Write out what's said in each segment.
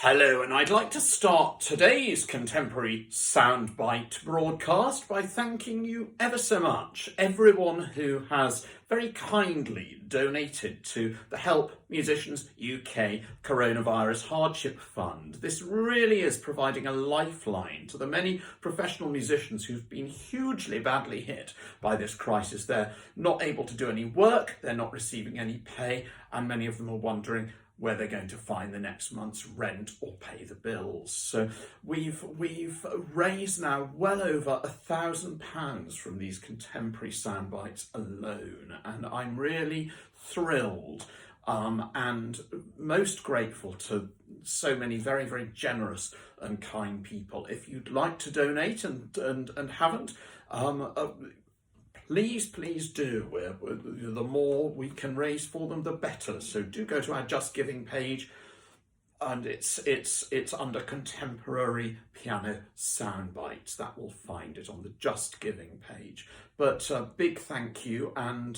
Hello, and I'd like to start today's contemporary soundbite broadcast by thanking you ever so much, everyone who has very kindly donated to the Help Musicians UK Coronavirus Hardship Fund. This really is providing a lifeline to the many professional musicians who've been hugely badly hit by this crisis. They're not able to do any work, they're not receiving any pay, and many of them are wondering where they're going to find the next month's rent or pay the bills. So we've raised now well over £1,000 from these contemporary soundbites alone, and I'm really thrilled and most grateful to so many very, very generous and kind people. If you'd like to donate and haven't, please do. The more we can raise for them, the better. So do go to our Just Giving page, and it's under Contemporary Piano Soundbites. That will find it on the Just Giving page. But big thank you, and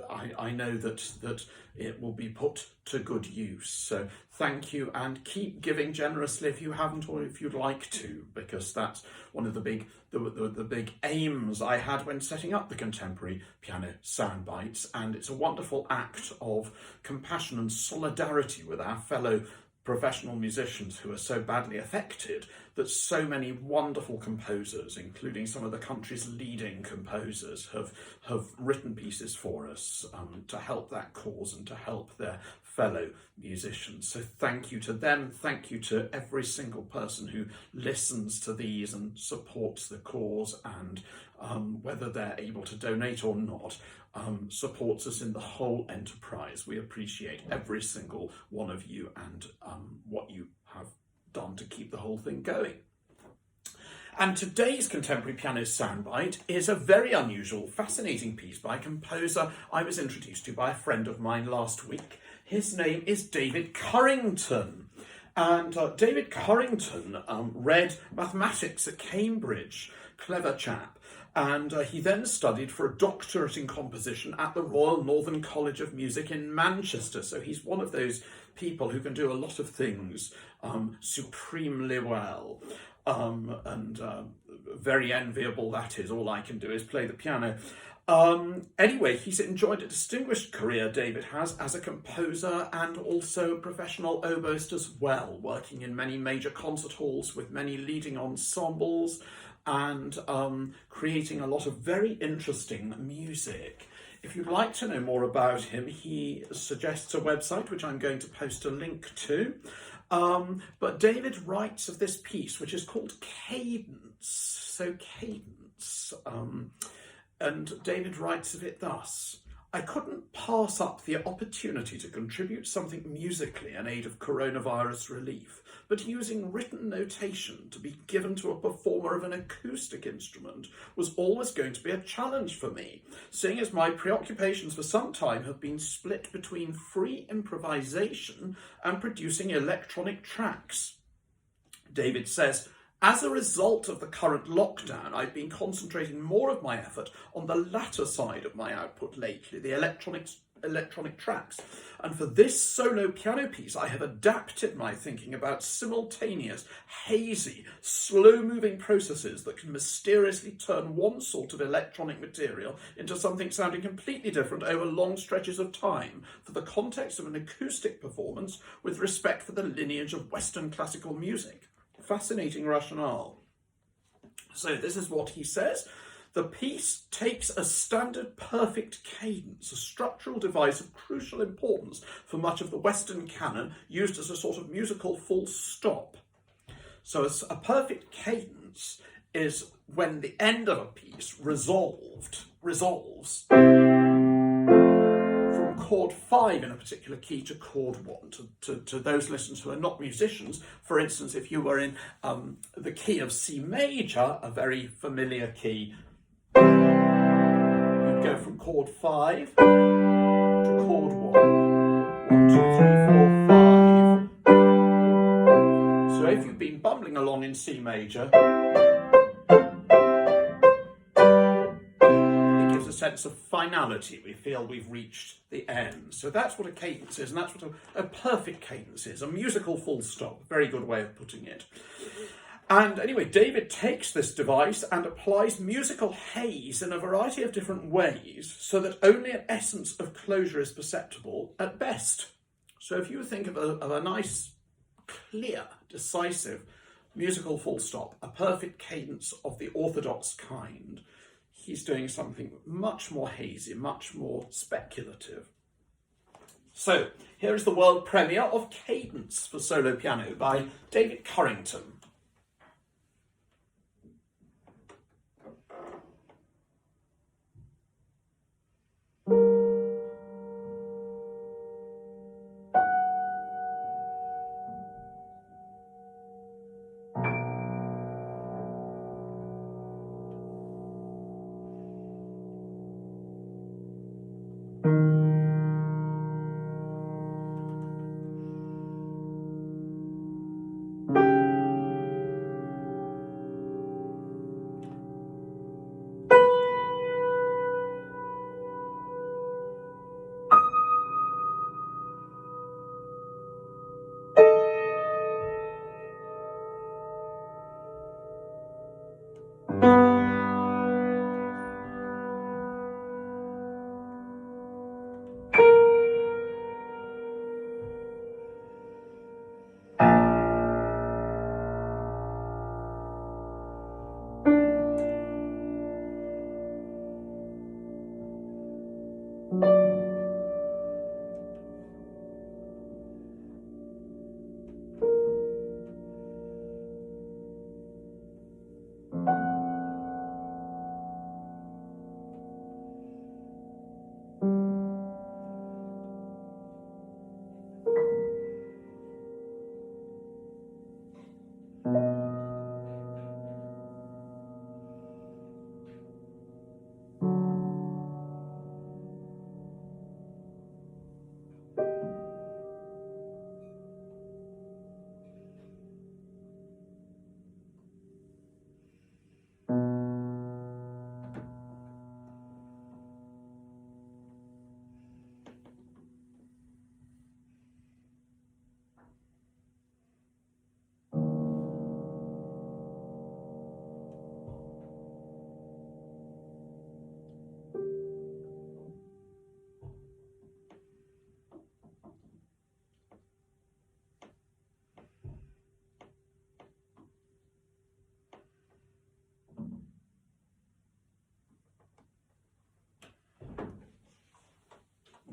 I know that it will be put to good use. So thank you, and keep giving generously if you haven't, or if you'd like to, because that's one of the big aims I had when setting up the Contemporary Piano Soundbites, and it's a wonderful act of compassion and solidarity with our fellow professional musicians who are so badly affected, that so many wonderful composers, including some of the country's leading composers, have written pieces for us to help that cause and to help their fellow musicians. So thank you to them, thank you to every single person who listens to these and supports the cause, and whether they're able to donate or not, supports us in the whole enterprise. We appreciate every single one of you and what you have done to keep the whole thing going. And today's contemporary piano soundbite is a very unusual, fascinating piece by a composer I was introduced to by a friend of mine last week. His name is David Curington. And David Carrington read mathematics at Cambridge, clever chap, and he then studied for a doctorate in composition at the Royal Northern College of Music in Manchester. So he's one of those people who can do a lot of things supremely well, and very enviable that is. All I can do is play the piano. Anyway, he's enjoyed a distinguished career, David has, as a composer and also professional oboist as well, working in many major concert halls with many leading ensembles and creating a lot of very interesting music. If you'd like to know more about him, he suggests a website which I'm going to post a link to. But David writes of this piece, which is called Cadence. So Cadence. And David writes of it thus: I couldn't pass up the opportunity to contribute something musically in aid of coronavirus relief, but using written notation to be given to a performer of an acoustic instrument was always going to be a challenge for me, seeing as my preoccupations for some time have been split between free improvisation and producing electronic tracks. David says, as a result of the current lockdown, I've been concentrating more of my effort on the latter side of my output lately, the electronic tracks. And for this solo piano piece, I have adapted my thinking about simultaneous, hazy, slow-moving processes that can mysteriously turn one sort of electronic material into something sounding completely different over long stretches of time, for the context of an acoustic performance with respect for the lineage of Western classical music. Fascinating rationale. So this is what he says. The piece takes a standard perfect cadence, a structural device of crucial importance for much of the Western canon, used as a sort of musical full stop. So a perfect cadence is when the end of a piece resolves from chord 5 in a particular key to chord 1. To those listeners who are not musicians, for instance, if you were in the key of C major, a very familiar key, you'd go from chord 5 to chord 1. 1, 2, 3, 4, 5. So if you've been bumbling along in C major, sense of finality. We feel we've reached the end. So that's what a cadence is, and that's what a perfect cadence is, a musical full stop. Very good way of putting it. And anyway, David takes this device and applies musical haze in a variety of different ways so that only an essence of closure is perceptible at best. So if you think of a nice, clear, decisive musical full stop, a perfect cadence of the orthodox kind, he's doing something much more hazy, much more speculative. So here is the world premiere of Cadence for solo piano by David Carrington.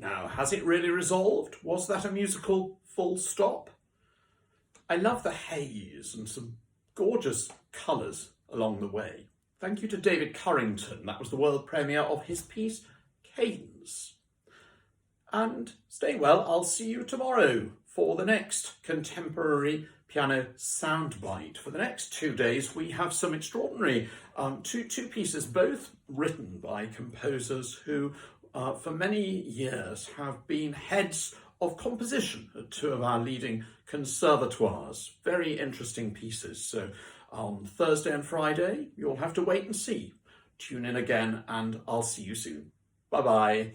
Now, has it really resolved? Was that a musical full stop? I love the haze and some gorgeous colours along the way. Thank you to David Curington. That was the world premiere of his piece, Cadence. And stay well, I'll see you tomorrow for the next contemporary piano soundbite. For the next 2 days, we have some extraordinary two pieces, both written by composers who for many years have been heads of composition at two of our leading conservatoires. Very interesting pieces. So on Thursday and Friday, you'll have to wait and see. Tune in again and I'll see you soon. Bye-bye.